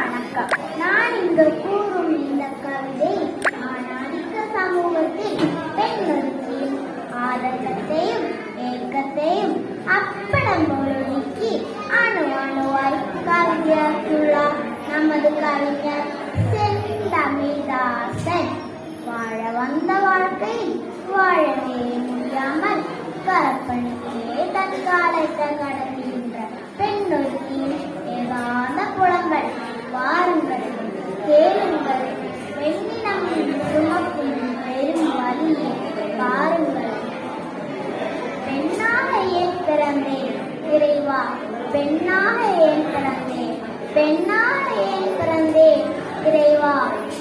வணக்கம். நான் இங்கு கூறும் இந்த கவிதை ஆணாதிக்க சமூகத்தில் பெண்களுக்கு ஆதங்கத்தையும் ஏக்கத்தையும் அப்படம் ஒழுக்கி அணு அணுவாய் கவிதையாக்கியுள்ளார் நமது கவிஞர் செந்தமிழ்தாசன். வாழ வந்த வாழ்க்கை வாழவே முடியாமல் கற்பனைக்கே தன் காலத்தை கடத்துகின்ற பெண்ணொருத்தின் ஏகாந்த புலங்கள் வாருங்கள் கேளுங்கள் பெண்ணினம் சுமக்கும் பெரும் வலியை பாருங்கள். பெண்ணாக ஏன் பிறந்தேன் இறைவா, பெண்ணாக ஏன் பிறந்தேன், பெண்ணாக ஏன் பிறந்தேன் இறைவா,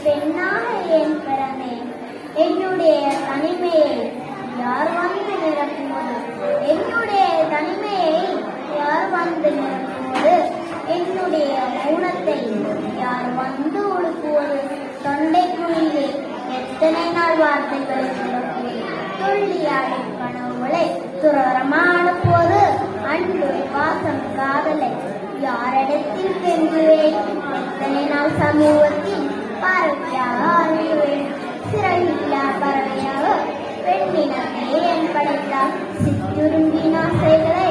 பெண்ணாக ஏன் பிறந்தேன். என்னுடைய தனிமையை யார் வந்து நிரப்புவது, என்னுடைய தனிமையை யார் வந்து நிரப்புவது, என்னுடைய மௌனத்தை யார் வந்து ஒடுக்குவது. தொண்டை குழியிலே எத்தனை நாள் வார்த்தைகளை சொல்லக்கூடிய துள்ளியாடி கனவுகளை துறவரமா அனுப்புவது. அன்பு பாசம் காதலை யாரிடத்தில் பெறுகிறேன். எத்தனை நாள் சமூகத்தில் பறவையாக அறிவேன். சிறகில்லா பறவையாக பெண்ணினத்தை என் படைத்தார். சிற்றுரும்பின் ஆசைகளை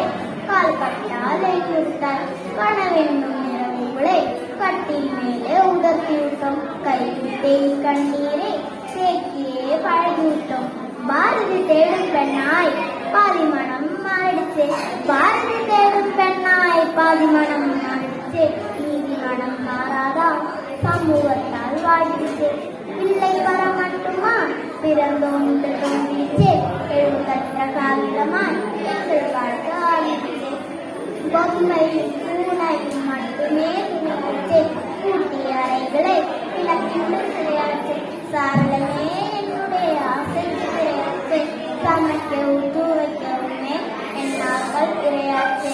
கால் பட்டால் எண்ணிவிட்டார். கனவென்னும் நிறவுகளை கட்டில் மேலே உதர்த்திவிட்டோம். கைவிட்டே கண்ணீரை தேக்கியே பழகிவிட்டோம். பாரதி தேடும் பெண்ணாய் பாதி மனம் மாறிடுச்சு, பாரதி தேடும் பெண்ணாய் பாதி மனம் மாறிடுச்சு. நீதி மனம் மாறாதா சமூகத்தால் வாழ்ந்துச்சு. பிள்ளை வர மட்டுமா பிறந்தோம் தோன்றிச்சு. எழுதற்ற காகிதமாய் எங்கள் வாழ்க்கை ஆகிடுச்சு. பொம்மை பூனை மட்டுமே துணிச்சு. கூட்டிய அறைகளை விளக்கிண்டு கிடையாச்சு. சாரலமே என்னுடைய ஆசை கிடையாச்சு. சமைக்கவும் தூவைக்கவுமே என்னார்கள் கிடையாச்சு.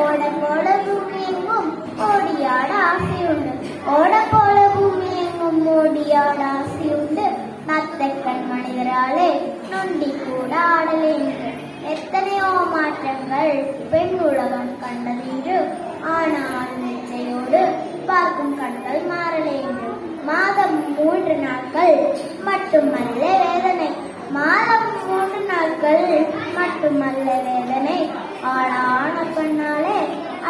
ஓட போல பூமி எங்கும் ஓடியாட ஆசை உண்டு, ஓட போல பூமி எங்கும் ஓடியாட ஆசை உண்டு. நத்தக்கண் மனிதராலே நொண்டி கூட ஆடலேன்று. எத்தனையோ மாற்றங்கள் பெண் உலகம் கண்டதென்று. ஆனால் நிச்சயோடு பார்க்கும் கண்கள் மாறலேன்று. மாதம் 3 நாட்கள் மட்டுமல்ல வேதனை, மாதம் 3 நாட்கள் மட்டுமல்ல வேதனை. ஆளான பெண்ணாலே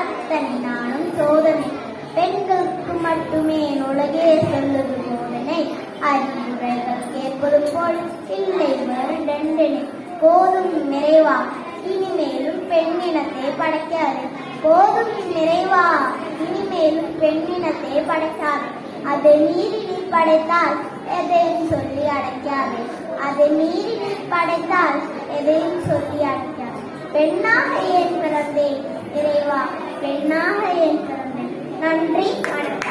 அத்தனை நாளும் சோதனை. பெண்களுக்கு மட்டுமே உலகே சொல்லுது போதனை. அறிவுரைகள் கேட்பது போல் இல்லை வேறு தண்டனை. போதும் நிறைவா இனிமேலும் பெண்ணினத்தை படைக்காது. போதும் நிறைவா இனிமேலும் பெண்ணினத்தை படைக்காது. அதை மீறி நீ படைத்தால் எதையும் சொல்லி அடைக்காது. அதை மீறி நீ படைத்தால் எதையும் சொல்லி அடைக்காது. பெண்ணாக ஏன் பிறந்தேன் இறைவா, பெண்ணாக ஏன் பிறந்தேன். நன்றி, வணக்கம்.